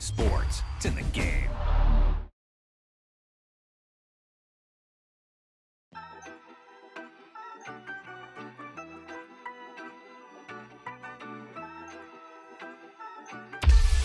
sports. It's in the game.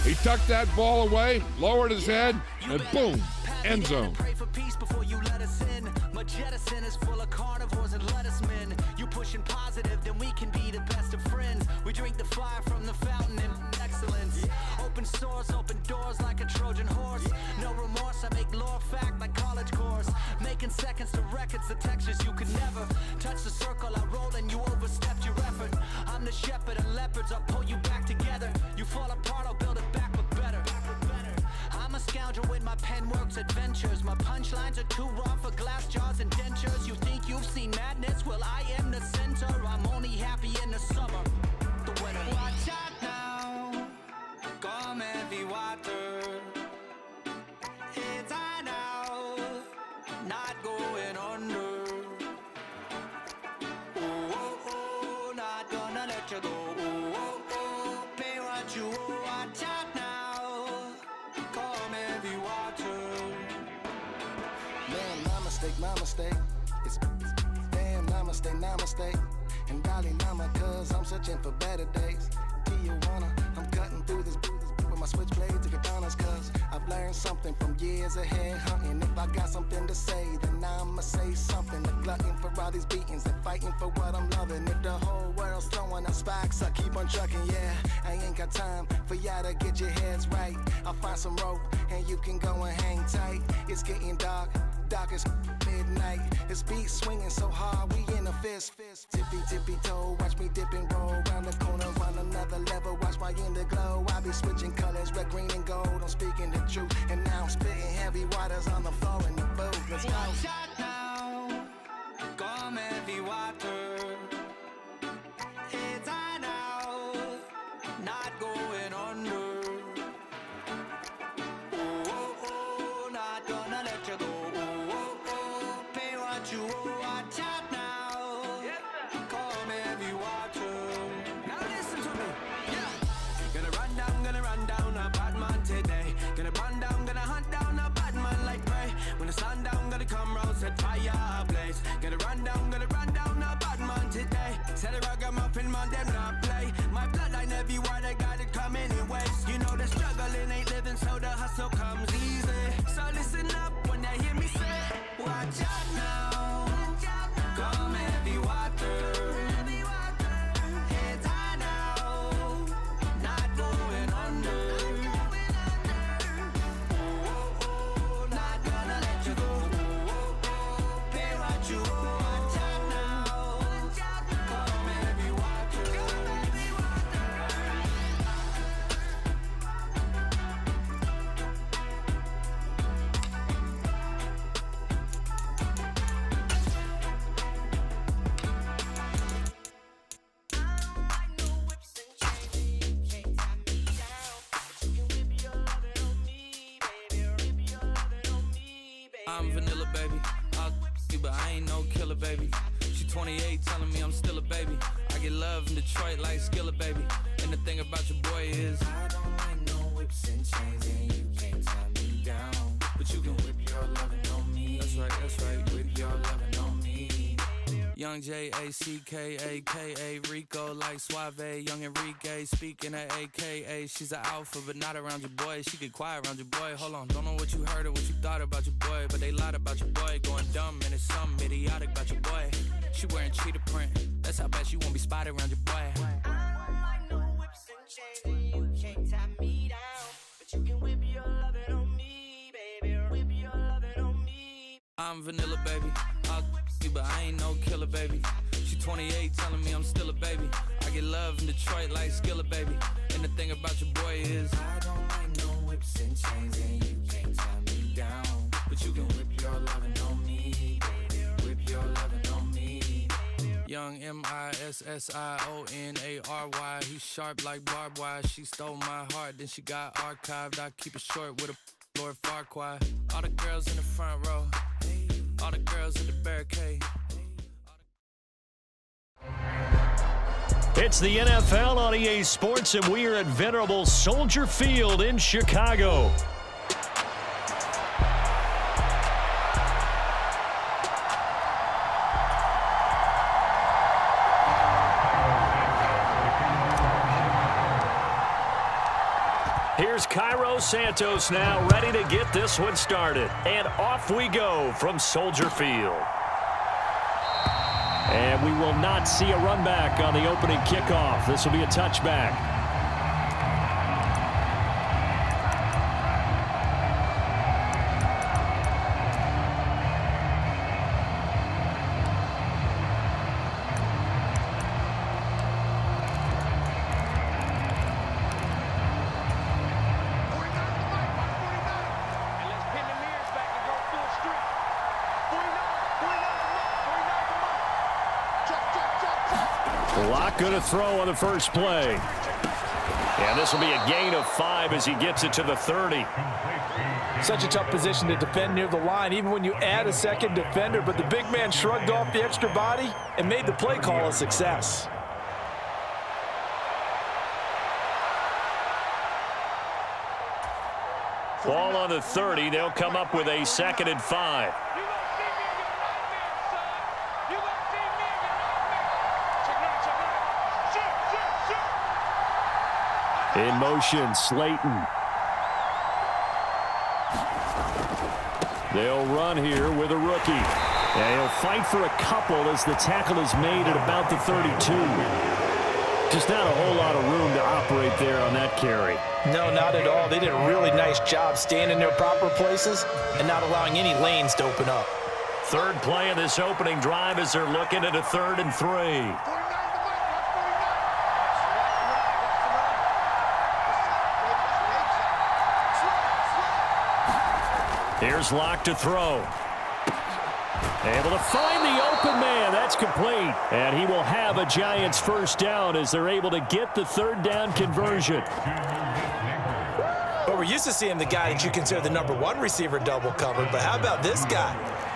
He tucked that ball away, lowered his head, and boom, end zone. Pray for peace before you let us in. My jettison is full of carnivores and lettuce men. You pushing positive, then we can be the best of friends. We drink the fire from the fountain in excellence. Open source, open doors like a Trojan horse. No remorse, I make lore fact like college course. Making seconds to records, the textures you could never touch the circle I roll and you overstepped your effort. I'm the shepherd of leopards, I'll pull you back together. You fall apart, I'll build it back but better. I'm a scoundrel with my pen works adventures. My punchlines are too raw for glass jars and dentures. You think you've seen madness? Well, I am the center. I'm only happy in the summer. The winter. Watch out now. Come heavy water. It's high now. Not going under. Oh, oh, oh. Not gonna let you go. Oh, oh, oh. Pay what you owe. Watch out now. My mistake, it's damn namaste, and Dalai Lama, cause I'm searching for better days. Tijuana, I'm cutting through this with my switchblade to katanas, cause I've learned something from years of head hunting. If I got something to say, then I'ma say something. A glutton for all these beatings and fighting for what I'm loving. If the whole world's throwing out sparks, I keep on trucking, yeah. I ain't got time for y'all to get your heads right. I'll find some rope and you can go and hang tight. It's getting dark as midnight. This beat swinging so hard, we in a fist. Tippy toe, watch me dip and roll round the corner on another level. Watch my glow. I be switching colors, red, green, and gold. I'm speaking the truth, and now I'm spitting heavy waters on the floor in the booth. Let's go. Watch out now, come heavy water. It's high now, not going under. Oh, oh, oh, not gonna let you go. You watch out now. Come heavy water. Now listen to me. Yeah. Gonna run down a bad man today. Gonna hunt down a bad man like prey. When the sun down, gonna come round, set fire ablaze. Gonna run down a bad man today. Said the ragamuffin man, them not play. My bloodline everywhere, they got it coming in waves. You know the struggling ain't living, so the hustle comes easy. So listen up when they hear me say, watch out now. Come heavy water. Heads high now, not going under. Oh, oh, oh, not gonna let you go. Oh, oh, pay what you owe. Watch out now. Come heavy water. I'm vanilla, baby. I'll you, but I ain't no killer, baby. She 28, telling me I'm still a baby. I get love in Detroit like Skillet, baby. And the thing about your boy is I don't like no whips and chains, and you can't tie me down. But you can whip your lovin' on me. That's right, whip your lovin' on me. Young J-A-C-K-A-K-A, Rico like Suave, young Enrique, speaking of AKA. She's an alpha, but not around your boy. She get quiet around your boy. Hold on, don't know what you heard or what you thought about your boy, but they lied about your boy. Going dumb, and it's something idiotic about your boy. She wearing cheetah print, that's how bad she won't be spotted around your boy. I don't like no whips and chains, and you can't tie me down. But you can whip your lovin' on me, baby. Whip your lovin' on me. I'm vanilla, baby. I'll you, but I ain't no killer, baby. She 28, telling me I'm still a baby. I get love in Detroit like Skillet, baby. And the thing about your boy is I don't like no whips and chains, and you can't tie me down. But you can whip your lovin' on me, baby. Whip your lovin' on me. Young M-I-S-S-I-O-N-A-R-Y. He sharp like barbed wire. She stole my heart, then she got archived. I keep it short with a Lord Farquaad. All the girls in the front row, all the girls in the barricade. It's the NFL on EA Sports, and we are at venerable Soldier Field in Chicago. Here's Cairo Santos now, ready to get this one started. And off we go from Soldier Field. And we will not see a run back on the opening kickoff. This will be a touchback. Lock going to throw on the first play. And this will be a gain of 5 as he gets it to the 30. Such a tough position to defend near the line, even when you add a second defender. But the big man shrugged off the extra body and made the play call a success. Ball on the 30. They'll come up with a 2nd and 5. In motion, Slayton. They'll run here with a rookie. And he'll fight for a couple as the tackle is made at about the 32. Just not a whole lot of room to operate there on that carry. No, not at all. They did a really nice job staying in their proper places and not allowing any lanes to open up. Third play of this opening drive as they're looking at a 3rd and 3. Here's Locke to throw. Able to find the open man. That's complete. And he will have a Giants first down as they're able to get the 3rd down conversion. But we're used to seeing the guy that you consider the #1 receiver double covered. But how about this guy?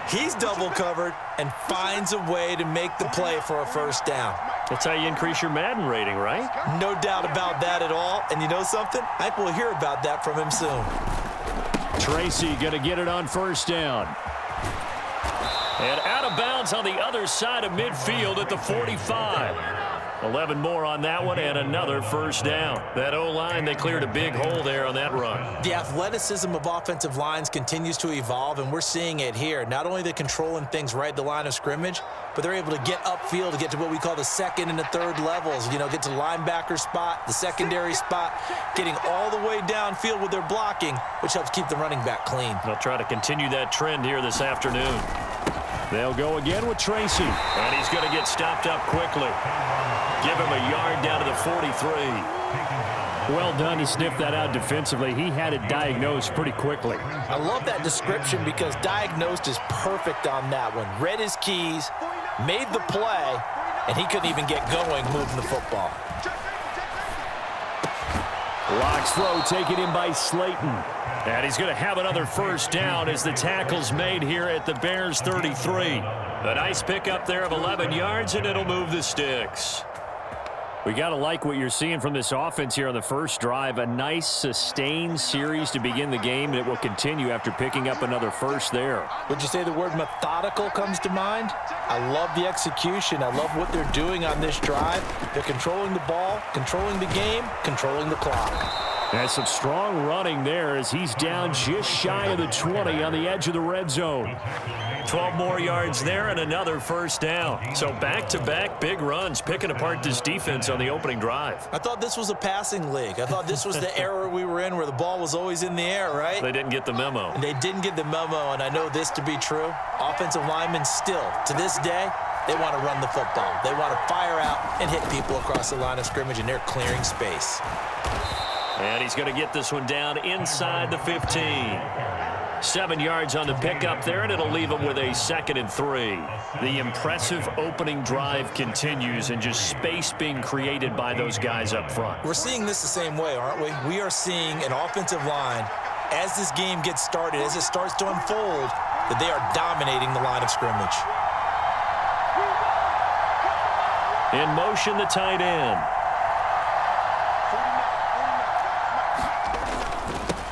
He's double covered and finds a way to make the play for a first down. That's how you increase your Madden rating, right? No doubt about that at all. And you know something? I think we'll hear about that from him soon. Tracy going to get it on first down. And out of bounds on the other side of midfield at the 45. 11 more on that one and another first down. That O-line, they cleared a big hole there on that run. The athleticism of offensive lines continues to evolve, and we're seeing it here. Not only they're controlling things right at the line of scrimmage, but they're able to get upfield to get to what we call the 2nd and the 3rd levels. You know, get to the linebacker spot, the secondary spot, getting all the way downfield with their blocking, which helps keep the running back clean. They'll try to continue that trend here this afternoon. They'll go again with Tracy, and he's going to get stopped up quickly. Give him a yard down to the 43. Well done to sniff that out defensively. He had it diagnosed pretty quickly. I love that description because diagnosed is perfect on that one. Read his keys, made the play, and he couldn't even get going moving the football. Locke's throw taken in by Slayton. And he's going to have another first down as the tackle's made here at the Bears 33. A nice pickup there of 11 yards, and it'll move the sticks. We got to like what you're seeing from this offense here on the first drive. A nice, sustained series to begin the game, and it will continue after picking up another first there. Would you say the word methodical comes to mind? I love the execution. I love what they're doing on this drive. They're controlling the ball, controlling the game, controlling the clock. And some strong running there as he's down just shy of the 20 on the edge of the red zone. 12 more yards there and another first down. So back-to-back big runs, picking apart this defense on the opening drive. I thought this was a passing league. I thought this was the era we were in where the ball was always in the air, right? They didn't get the memo. And they didn't get the memo, and I know this to be true. Offensive linemen still, to this day, they want to run the football. They want to fire out and hit people across the line of scrimmage, and they're clearing space. And he's going to get this one down inside the 15. 7 yards on the pickup there, and it'll leave him with a 2nd and 3. The impressive opening drive continues, and just space being created by those guys up front. We're seeing this the same way, aren't we? We are seeing an offensive line, as this game gets started, as it starts to unfold, that they are dominating the line of scrimmage. In motion, the tight end.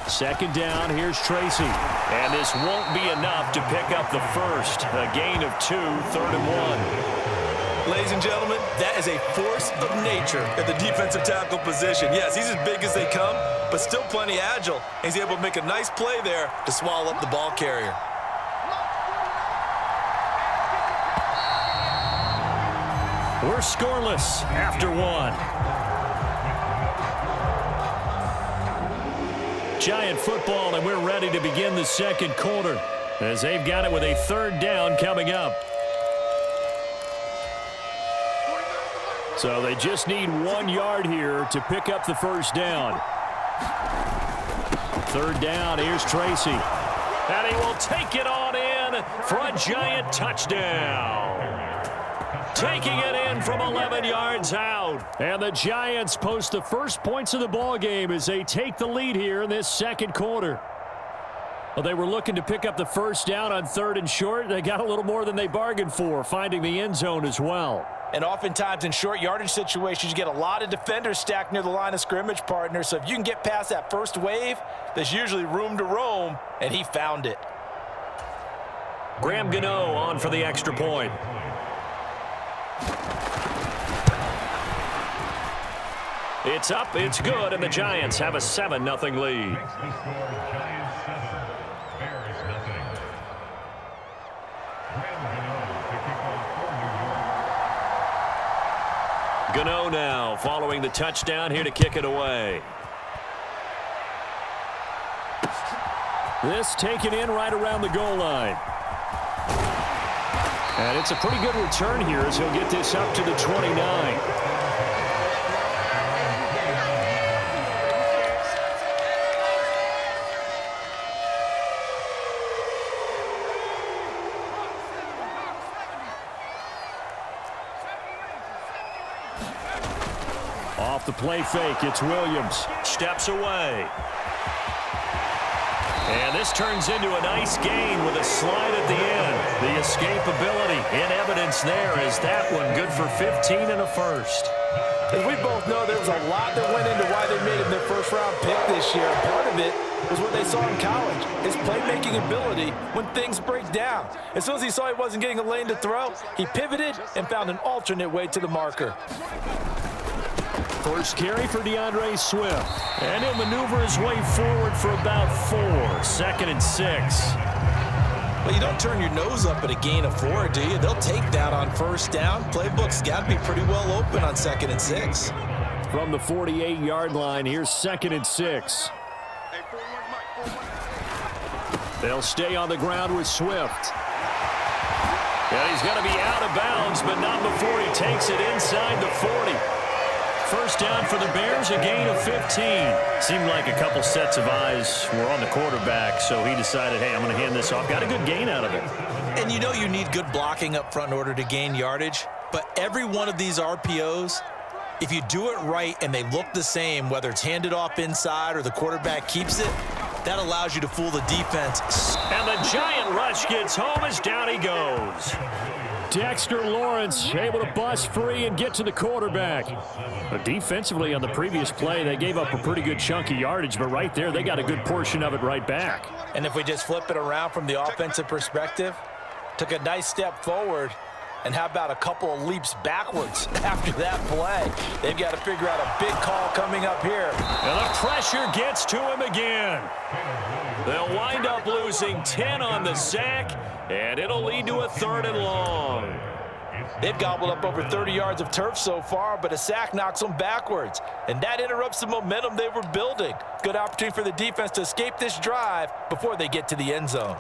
Second down, here's Tracy. And this won't be enough to pick up the first. A gain of 2, 3rd and 1. Ladies and gentlemen, that is a force of nature at the defensive tackle position. Yes, he's as big as they come, but still plenty agile. He's able to make a nice play there to swallow up the ball carrier. We're scoreless after 1. Giant football, and we're ready to begin the second quarter as they've got it with a 3rd down coming up. So they just need 1 yard here to pick up the first down. 3rd down, here's Tracy. And he will take it on in for a giant touchdown. Taking it in from 11 yards out. And the Giants post the first points of the ball game as they take the lead here in this second quarter. Well, they were looking to pick up the first down on 3rd and short. They got a little more than they bargained for, finding the end zone as well. And oftentimes in short yardage situations, you get a lot of defenders stacked near the line of scrimmage, partner. So if you can get past that first wave, there's usually room to roam, and he found it. Graham Gano on for the extra point. It's up, it's good, and the Giants have a 7-0 lead. Gano now following the touchdown here to kick it away. This taken in right around the goal line. And it's a pretty good return here as he'll get this up to the 29. Off the play fake, it's Williams. Steps away. And this turns into a nice gain with a slide at the end. The escapability in evidence there is that one good for 15 and a first. As we both know, there was a lot that went into why they made him their first-round pick this year. Part of it was what they saw in college, his playmaking ability when things break down. As soon as he saw he wasn't getting a lane to throw, he pivoted and found an alternate way to the marker. First carry for DeAndre Swift. And he'll maneuver his way forward for about 4. 2nd and 6. Well, you don't turn your nose up at a gain of 4, do you? They'll take that on first down. Playbook's got to be pretty well open on 2nd and 6. From the 48-yard line, here's 2nd and 6. They'll stay on the ground with Swift. And he's going to be out of bounds, but not before he takes it inside the 40. First down for the Bears, a gain of 15. Seemed like a couple sets of eyes were on the quarterback, so he decided, hey, I'm going to hand this off. Got a good gain out of it. And you know you need good blocking up front in order to gain yardage, but every one of these RPOs, if you do it right and they look the same, whether it's handed off inside or the quarterback keeps it, that allows you to fool the defense. And the giant rush gets home as down he goes. Dexter Lawrence able to bust free and get to the quarterback. But defensively on the previous play, they gave up a pretty good chunk of yardage, but right there, they got a good portion of it right back. And if we just flip it around from the offensive perspective, took a nice step forward, and how about a couple of leaps backwards after that play? They've got to figure out a big call coming up here. And the pressure gets to him again. They'll wind up losing 10 on the sack, and it'll lead to a 3rd and long. They've gobbled up over 30 yards of turf so far, but a sack knocks them backwards, and that interrupts the momentum they were building. Good opportunity for the defense to escape this drive before they get to the end zone.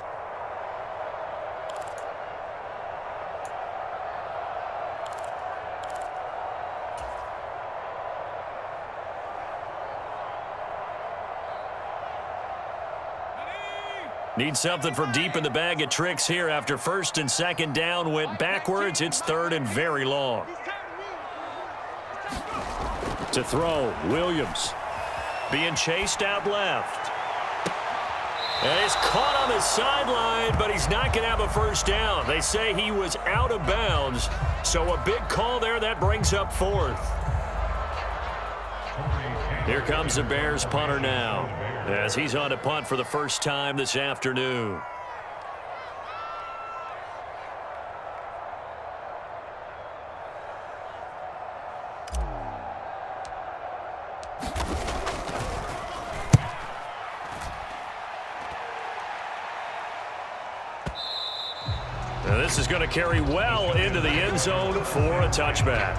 Need something from deep in the bag of tricks here after 1st and 2nd down went backwards. It's 3rd and very long. To throw, Williams. Being chased out left. And he's caught on the sideline, but he's not going to have a first down. They say he was out of bounds, so a big call there. That brings up fourth. Here comes the Bears punter now, as he's on to punt for the first time this afternoon. Now this is going to carry well into the end zone for a touchback.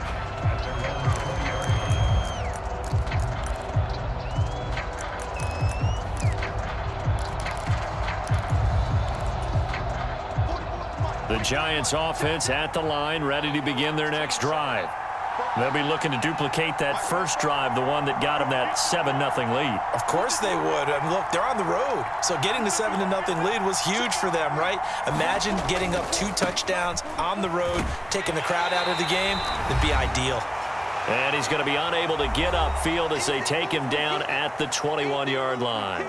The Giants offense at the line, ready to begin their next drive. They'll be looking to duplicate that first drive, the one that got them that 7-0 lead. Of course they would. I mean, look, they're on the road. So getting the 7-0 lead was huge for them, right? Imagine getting up 2 touchdowns on the road, taking the crowd out of the game. It'd be ideal. And he's going to be unable to get upfield as they take him down at the 21-yard line.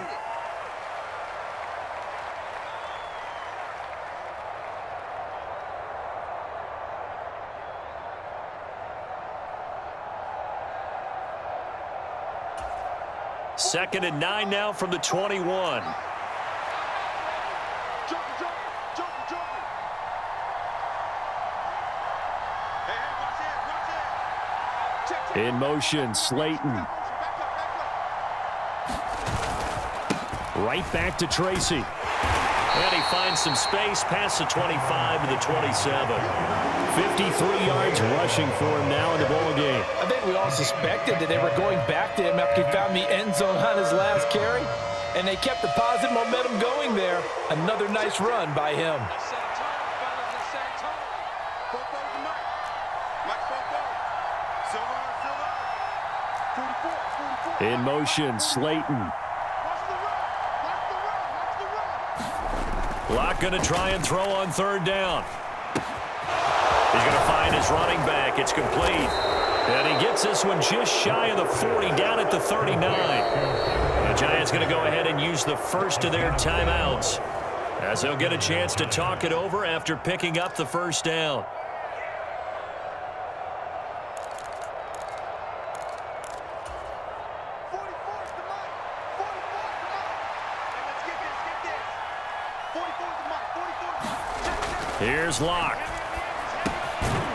Second and 9 now from the 21. In motion, Slayton. Right back to Tracy. And he finds some space past the 25 to the 27. 53 yards rushing for him now in the ball game. I think we all suspected that they were going back to him after he found the end zone on his last carry. And they kept the positive momentum going there. Another nice run by him. In motion, Slayton. Locke going to try and throw on third down. He's going to find his running back. It's complete. And he gets this one just shy of the 40, down at the 39. The Giants going to go ahead and use the first of their timeouts, as they'll get a chance to talk it over after picking up the first down. Here's Locke.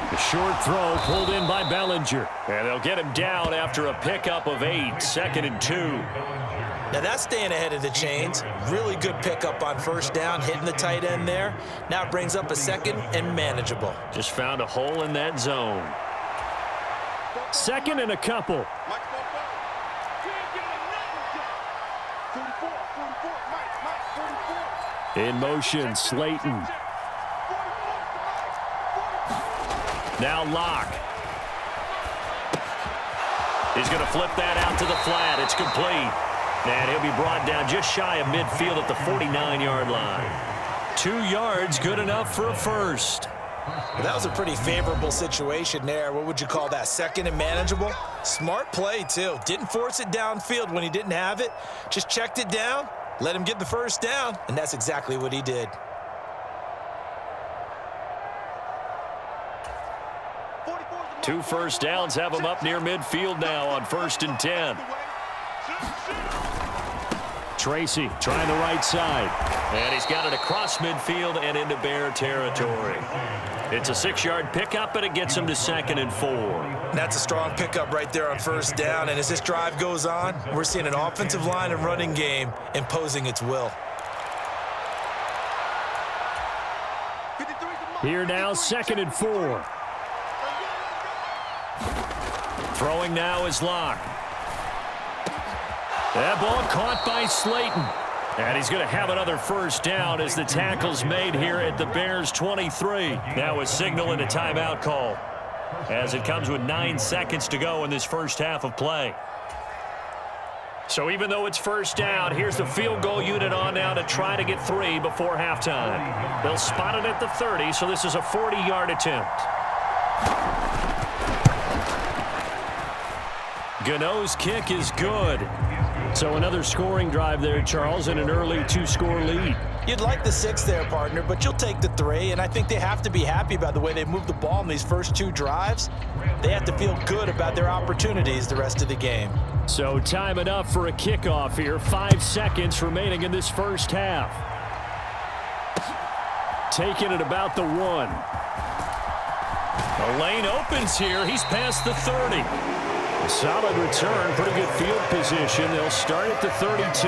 The short throw pulled in by Bellinger. And they'll get him down after a pickup of 8, 2nd and 2. Now that's staying ahead of the chains. Really good pickup on first down, hitting the tight end there. Now it brings up a 2nd and manageable. Just found a hole in that zone. 2nd and a couple. In motion, Slayton. Now Locke. He's going to flip that out to the flat. It's complete. And he'll be brought down just shy of midfield at the 49-yard line. 2 yards, good enough for a first. Well, that was a pretty favorable situation there. What would you call that? 2nd and manageable? Smart play, too. Didn't force it downfield when he didn't have it. Just checked it down, let him get the first down, and that's exactly what he did. 2 first downs have him up near midfield now on 1st and 10. Tracy trying the right side. And he's got it across midfield and into Bear territory. It's a 6-yard pickup, and it gets him to 2nd and 4. That's a strong pickup right there on first down. And as this drive goes on, we're seeing an offensive line and running game imposing its will. Here now, 2nd and 4. Throwing now is Locke. That ball caught by Slayton. And he's going to have another first down as the tackle's made here at the Bears 23. Now a signal and a timeout call, as it comes with 9 seconds to go in this first half of play. So even though it's first down, here's the field goal unit on now to try to get 3 before halftime. They'll spot it at the 30, so this is a 40-yard attempt. Gano's kick is good. So another scoring drive there, Charles, and an early 2-score lead. You'd like the 6 there, partner, but you'll take the 3, and I think they have to be happy about the way they moved the ball in these first 2 drives. They have to feel good about their opportunities the rest of the game. So time enough for a kickoff here. 5 seconds remaining in this first half. Taking it about the 1. The lane opens here. He's past the 30. A solid return, pretty good field position. They'll start at the 32.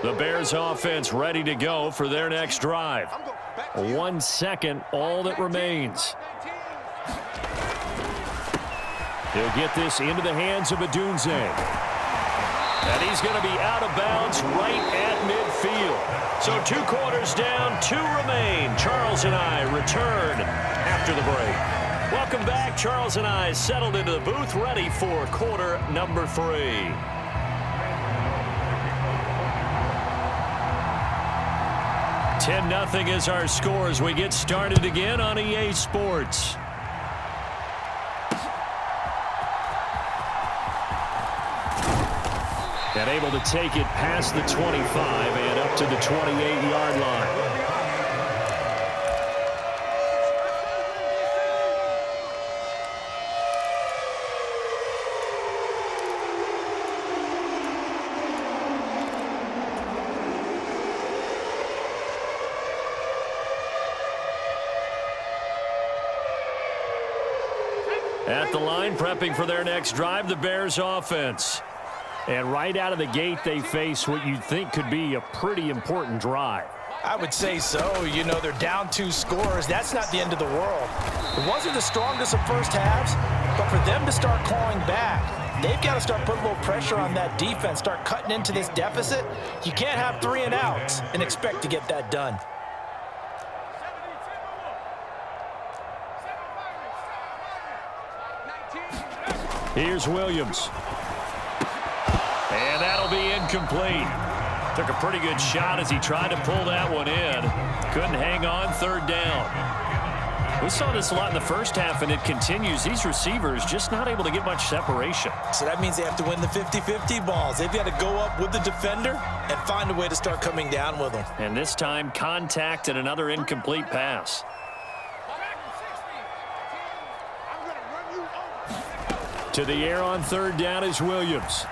The Bears offense ready to go for their next drive. 1 second, all that remains. He'll get this into the hands of Adunze. And he's going to be out of bounds right at midfield. So 2 quarters down, 2 remain. Charles and I return after the break. Welcome back. Charles and I settled into the booth, ready for quarter number 3. $10-0 is our score as we get started again on EA Sports. And able to take it past the 25 and up to the 28-yard line. At the line, prepping for their next drive, the Bears offense. And right out of the gate, they face what you'd think could be a pretty important drive. I would say so. You know, they're down 2 scores. That's not the end of the world. It wasn't the strongest of first halves, but for them to start clawing back, they've got to start putting a little pressure on that defense, start cutting into this deficit. You can't have 3 and outs and expect to get that done. Here's Williams. And that'll be incomplete. Took a pretty good shot as he tried to pull that one in. Couldn't hang on, 3rd down. We saw this a lot in the first half, and it continues. These receivers just not able to get much separation. So that means they have to win the 50-50 balls. They've got to go up with the defender and find a way to start coming down with them. And this time, contact and another incomplete pass. To the air on 3rd down is Williams.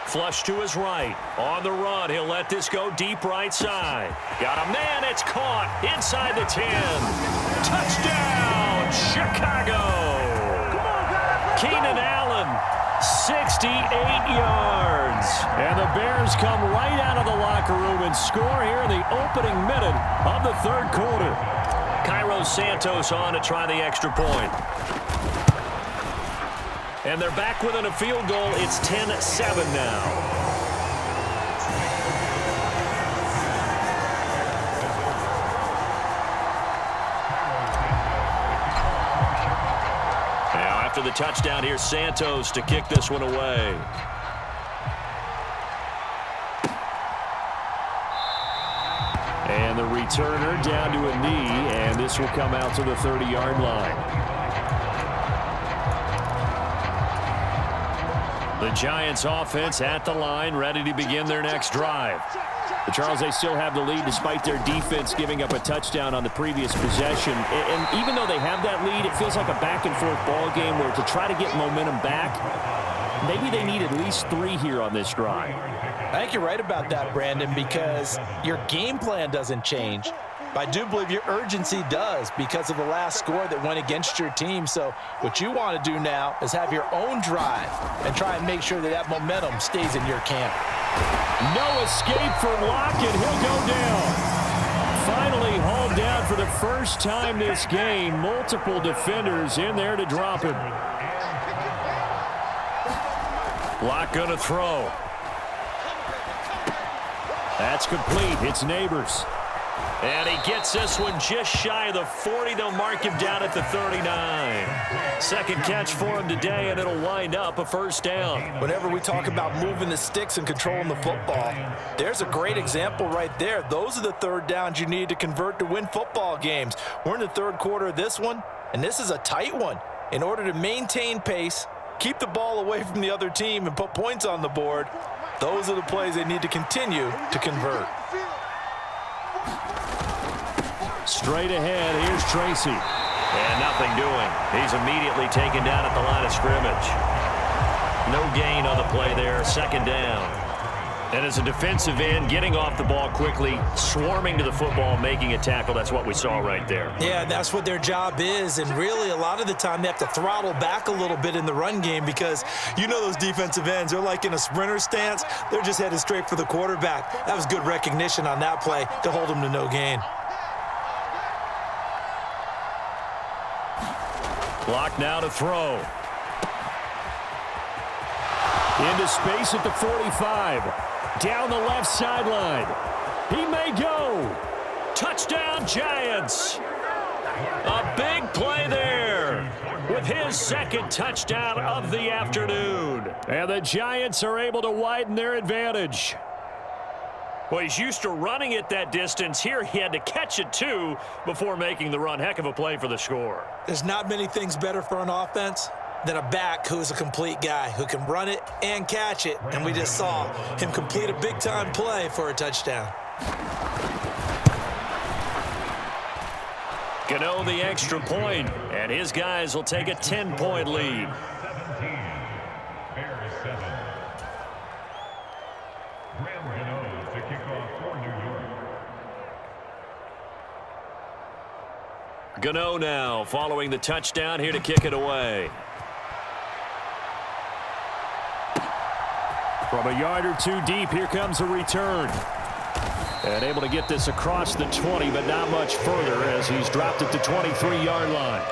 Flush to his right. On the run, he'll let this go deep right side. Got a man, it's caught inside the 10. Touchdown, Chicago. Keenan Allen, 68 yards. And the Bears come right out of the locker room and score here in the opening minute of the 3rd quarter. Cairo Santos on to try the extra point. And they're back within a field goal. It's 10-7 now. Now after the touchdown, here's Santos to kick this one away. And the returner down to a knee, and this will come out to the 30-yard line. The Giants offense at the line, ready to begin their next drive. But Charles, they still have the lead despite their defense giving up a touchdown on the previous possession. And even though they have that lead, it feels like a back-and-forth ball game where to try to get momentum back, maybe they need at least 3 here on this drive. I think you're right about that, Brandon, because your game plan doesn't change. But I do believe your urgency does because of the last score that went against your team. So what you want to do now is have your own drive and try and make sure that that momentum stays in your camp. No escape for Lockett. He'll go down. Finally hauled down for the first time this game. Multiple defenders in there to drop him. Lock going to throw. That's complete. It's Neighbors. And he gets this one just shy of the 40. They'll mark him down at the 39. Second catch for him today, and it'll wind up a first down. Whenever we talk about moving the sticks and controlling the football, there's a great example right there. Those are the third downs you need to convert to win football games. We're in the third quarter of this one, and this is a tight one. In order to maintain pace, keep the ball away from the other team, and put points on the board, those are the plays they need to continue to convert. Straight ahead, here's Tracy. And nothing doing. He's immediately taken down at the line of scrimmage. No gain on the play there, second down. And as a defensive end, getting off the ball quickly, swarming to the football, making a tackle, that's what we saw right there. Yeah, that's what their job is, and really a lot of the time they have to throttle back a little bit in the run game because you know those defensive ends, they're like in a sprinter stance. They're just headed straight for the quarterback. That was good recognition on that play to hold them to no gain. Clock now to throw. Into space at the 45. Down the left sideline. He may go. Touchdown, Giants. A big play there with his second touchdown of the afternoon. And the Giants are able to widen their advantage. Well, he's used to running it that distance. Here he had to catch it, too, before making the run. Heck of a play for the score. There's not many things better for an offense than a back who is a complete guy who can run it and catch it. And we just saw him complete a big-time play for a touchdown. Gano the extra point, and his guys will take a 10-point lead. Gano now following the touchdown here to kick it away. From a yard or two deep, here comes a return. And able to get this across the 20, but not much further as he's dropped at the 23-yard line.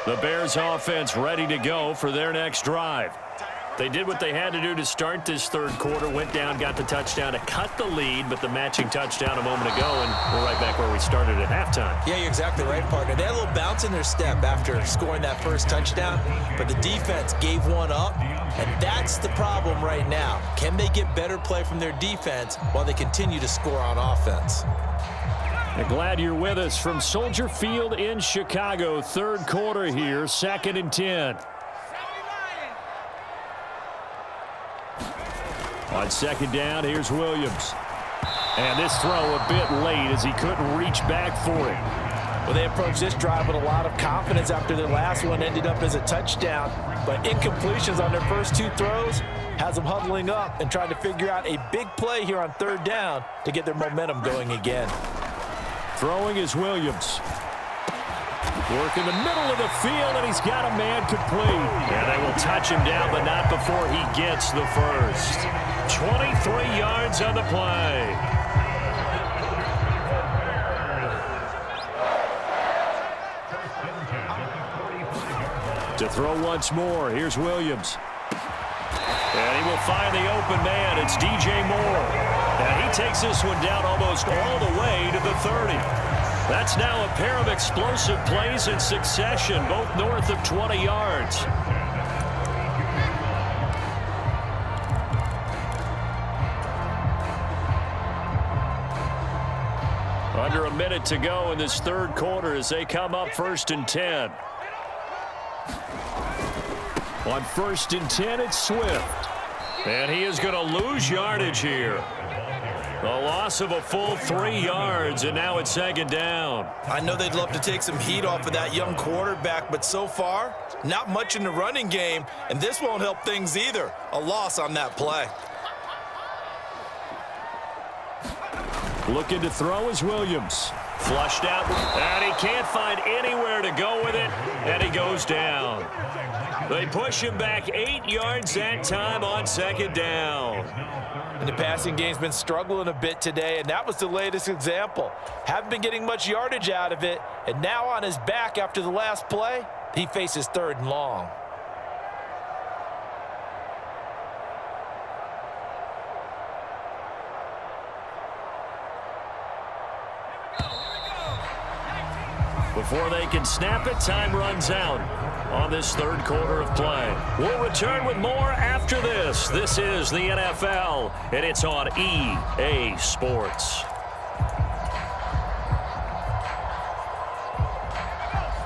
The Bears offense ready to go for their next drive. They did what they had to do to start this third quarter, went down, got the touchdown to cut the lead, but the matching touchdown a moment ago, and we're right back where we started at halftime. Yeah, you're exactly right, partner. They had a little bounce in their step after scoring that first touchdown, but the defense gave one up, and that's the problem right now. Can they get better play from their defense while they continue to score on offense? And glad you're with us from Soldier Field in Chicago. Third quarter here, 2nd and 10. On second down, here's Williams. And this throw a bit late as he couldn't reach back for it. Well, they approached this drive with a lot of confidence after their last one ended up as a touchdown. But incompletions on their first two throws has them huddling up and trying to figure out a big play here on third down to get their momentum going again. Throwing is Williams. Work in the middle of the field, and he's got a man complete. And they will touch him down, but not before he gets the first. 23 yards on the play. To throw once more, here's Williams. And he will find the open man. It's DJ Moore. And he takes this one down almost all the way to the 30. That's now a pair of explosive plays in succession, both north of 20 yards. Under a minute to go in this third quarter as they come up 1st and 10. On 1st and 10, it's Swift. And he is going to lose yardage here. A loss of a full 3 yards, and now it's 2nd down. I know they'd love to take some heat off of that young quarterback, but so far, not much in the running game, and this won't help things either. A loss on that play. Looking to throw is Williams. Flushed out, and he can't find anywhere to go with it, and he goes down. They push him back 8 yards that time on 2nd down. And the passing game's been struggling a bit today, and that was the latest example. Haven't been getting much yardage out of it, and now on his back after the last play, he faces 3rd and long. Before they can snap it, time runs out on this 3rd quarter of play. We'll return with more after this. This is the NFL, and it's on EA Sports.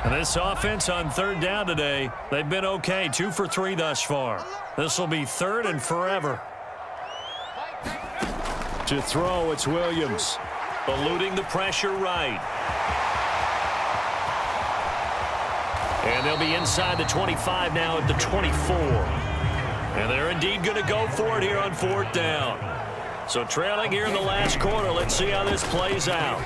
And this offense on 3rd down today, they've been okay, 2 for 3 thus far. This will be 3rd and forever. To throw, it's Williams. Eluding the pressure right. And they'll be inside the 25 now at the 24. And they're indeed going to go for it here on 4th down. So trailing here in the last quarter. Let's see how this plays out.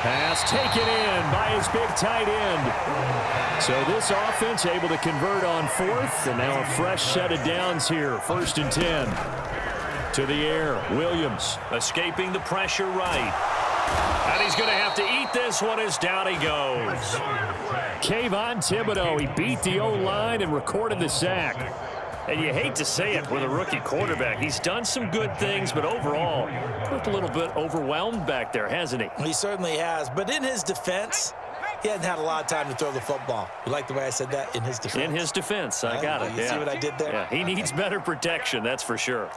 Pass taken in by his big tight end. So this offense able to convert on 4th. And now a fresh set of downs here. 1st and 10. To the air. Williams escaping the pressure right. And he's going to have to eat this one as down he goes. Kayvon Thibodeau, he beat the O-line and recorded the sack. And you hate to say it with a rookie quarterback. He's done some good things, but overall, looked a little bit overwhelmed back there, hasn't he? He certainly has. But in his defense, he hasn't had a lot of time to throw the football. You like the way I said that? In his defense. In his defense, I got it. You see what I did there? Yeah, he needs better protection, that's for sure.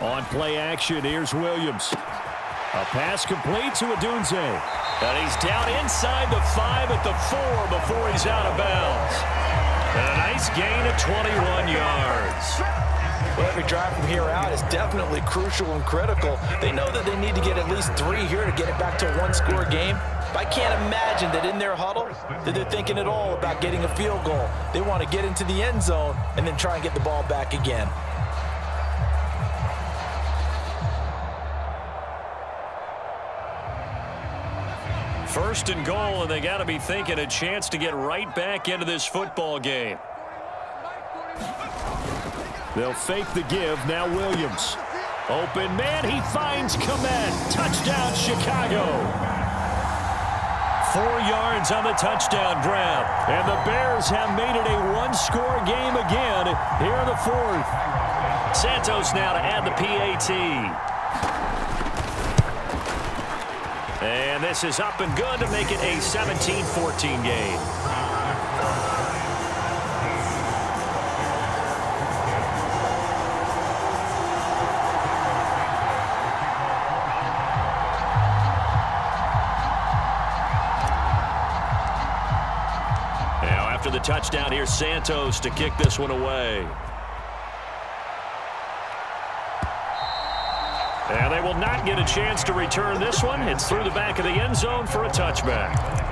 On play action, here's Williams. A pass complete to Odunze. And he's down inside the 5 at the 4 before he's out of bounds. And a nice gain of 21 yards. Well, every drive from here out is definitely crucial and critical. They know that they need to get at least 3 here to get it back to a 1-score game. But I can't imagine that in their huddle that they're thinking at all about getting a field goal. They want to get into the end zone and then try and get the ball back again. First and goal, and they got to be thinking a chance to get right back into this football game. They'll fake the give. Now Williams. Open man. He finds Komet. Touchdown, Chicago. 4 yards on the touchdown grab. And the Bears have made it a 1-score game again here in the 4th. Santos now to add the PAT. And this is up and good to make it a 17-14 game. Now after the touchdown, here's Santos to kick this one away. And they will not get a chance to return this one. It's through the back of the end zone for a touchback.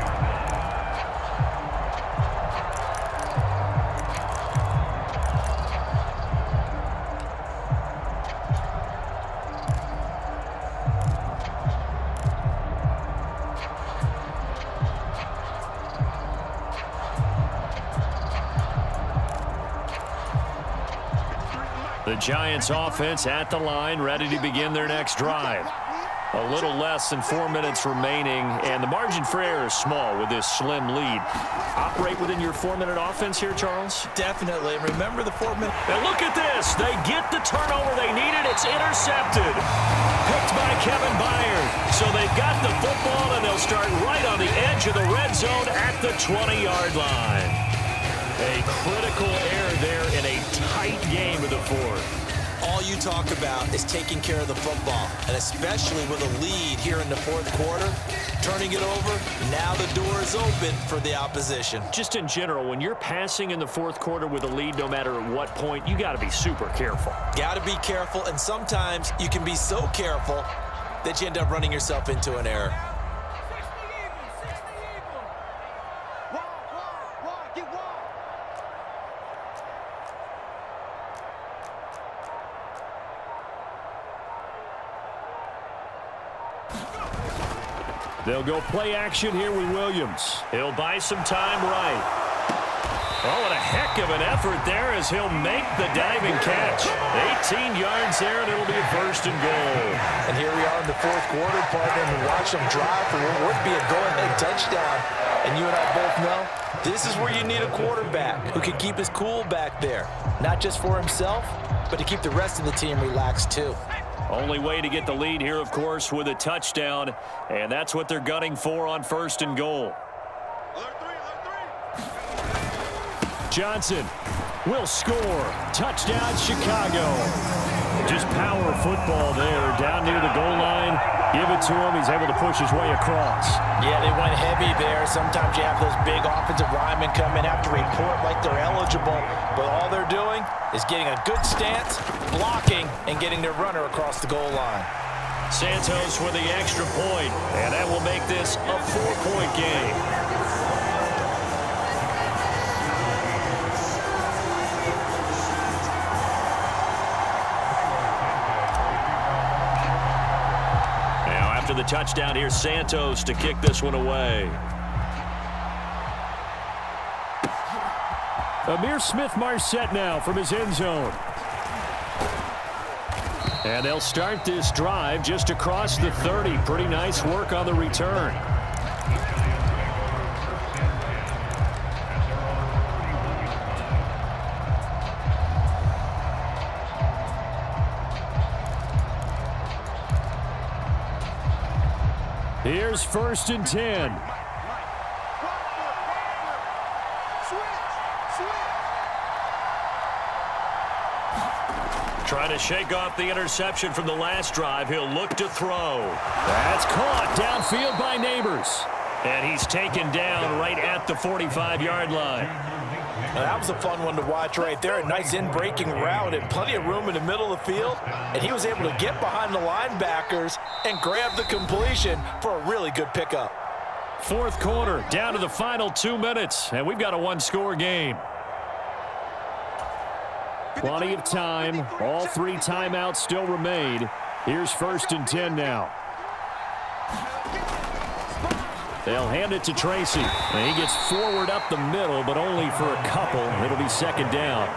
The Giants offense at the line, ready to begin their next drive. A little less than 4 minutes remaining, and the margin for error is small with this slim lead. Operate within your 4-minute offense here, Charles? Definitely. Remember the 4-minute. And look at this. They get the turnover they needed. It's intercepted. Picked by Kevin Byard. So they've got the football, and they'll start right on the edge of the red zone at the 20-yard line. A critical error there in a tight game of the 4th. All you talk about is taking care of the football, and especially with a lead here in the 4th quarter, turning it over, now the door is open for the opposition. Just in general, when you're passing in the 4th quarter with a lead, no matter at what point, you got to be super careful. Got to be careful, and sometimes you can be so careful that you end up running yourself into an error. They'll go play action here with Williams. He'll buy some time right. Oh, and a heck of an effort there as he'll make the diving catch. 18 yards there, and it'll be a 1st and goal. And here we are in the 4th quarter, partner, and watch them drive for what would be a go-ahead touchdown. And you and I both know this is where you need a quarterback who can keep his cool back there. Not just for himself, but to keep the rest of the team relaxed too. Only way to get the lead here, of course, with a touchdown. And that's what they're gunning for on 1st and goal. Johnson will score. Touchdown, Chicago. Just power football there. Down near the goal line. Give it to him. He's able to push his way across. Yeah, they went heavy there. Sometimes you have those big offensive linemen come in, have to report like they're eligible. But all they're doing is getting a good stance, blocking, and getting their runner across the goal line. Santos with the extra point. And that will make this a 4-point game. After the touchdown, here's Santos to kick this one away. Amir Smith-Marset now from his end zone. And they'll start this drive just across the 30. Pretty nice work on the return. Here's 1st and 10. Trying to shake off the interception from the last drive. He'll look to throw. That's caught downfield by Neighbors. And he's taken down right at the 45-yard line. Now, that was a fun one to watch right there. A nice in-breaking route and plenty of room in the middle of the field. And he was able to get behind the linebackers and grab the completion for a really good pickup. 4th quarter, down to the final 2 minutes. And we've got a 1-score game. Plenty of time. All 3 timeouts still remain. Here's 1st and 10 now. They'll hand it to Tracy. And he gets forward up the middle, but only for a couple. It'll be 2nd down.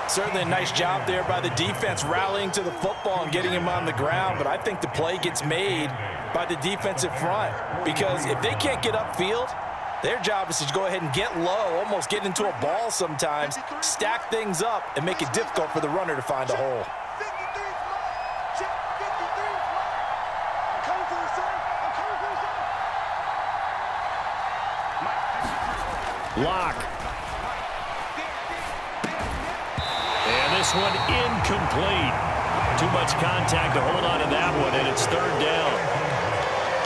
Certainly a nice job there by the defense rallying to the football and getting him on the ground. But I think the play gets made by the defensive front. Because if they can't get upfield, their job is to go ahead and get low, almost get into a ball sometimes, stack things up, and make it difficult for the runner to find a hole. Lock. And this one incomplete. Too much contact to hold on to that one, and it's 3rd down.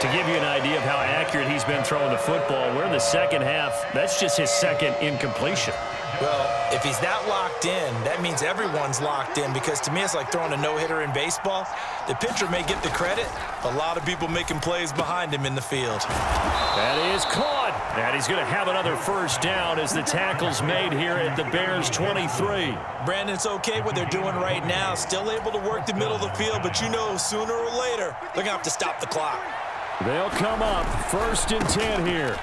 To give you an idea of how accurate he's been throwing the football, we're in the 2nd half. That's just his 2nd incompletion. Well, if he's that locked in, that means everyone's locked in, because to me it's like throwing a no-hitter in baseball. The pitcher may get the credit, a lot of people making plays behind him in the field. That is caught. And he's going to have another 1st down as the tackle's made here at the Bears 23. Brandon, it's okay what they're doing right now. Still able to work the middle of the field, but you know sooner or later they're going to have to stop the clock. They'll come up 1st and 10 here.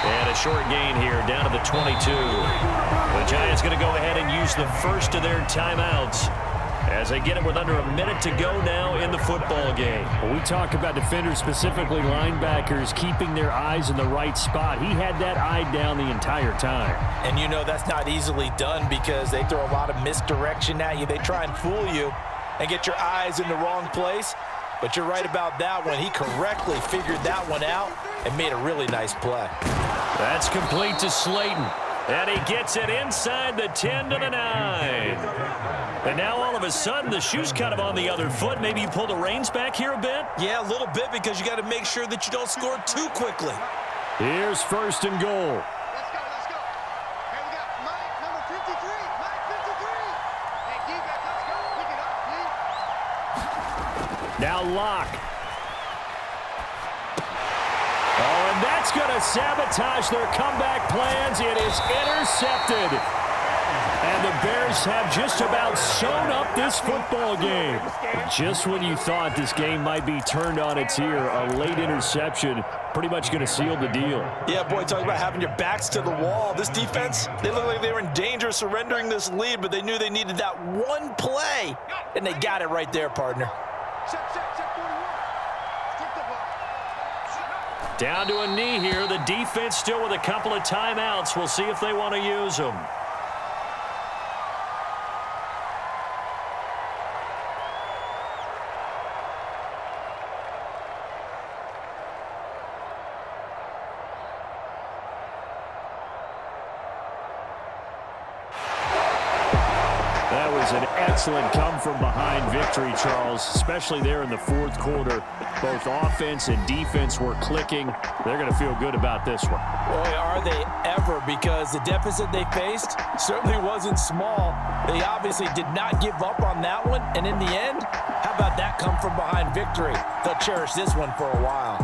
And a short gain here down to the 22. The Giants going to go ahead and use the first of their timeouts as they get it with under a minute to go now in the football game. When we talk about defenders, specifically linebackers, keeping their eyes in the right spot, he had that eye down the entire time. And you know that's not easily done because they throw a lot of misdirection at you. They try and fool you and get your eyes in the wrong place. But you're right about that one. He correctly figured that one out and made a really nice play. That's complete to Slayton. And he gets it inside the 10 to the 9. And now all of a sudden the shoe's kind of on the other foot. Maybe you pull the reins back here a bit? Yeah, a little bit, because you got to make sure that you don't score too quickly. Here's 1st and goal. Let's go, let's go. Hey, we got Mike, number 53. Mike, 53. Hey, defense, let's go. Pick it up, please. Now Locke. Oh, and that's going to sabotage their comeback plans. It is intercepted. And the Bears have just about sewn up this football game. Just when you thought this game might be turned on its ear, a late interception pretty much going to seal the deal. Yeah, boy, talk about having your backs to the wall. This defense, they look like they were in danger of surrendering this lead, but they knew they needed that one play, and they got it right there, partner. Check 41. Kick the ball. Down to a knee here. The defense still with a couple of timeouts. We'll see if they want to use them. That was an excellent come-from-behind victory, Charles, especially there in the fourth quarter. Both offense and defense were clicking. They're going to feel good about this one. Boy, are they ever, because the deficit they faced certainly wasn't small. They obviously did not give up on that one, and in the end, how about that come-from-behind victory? They'll cherish this one for a while.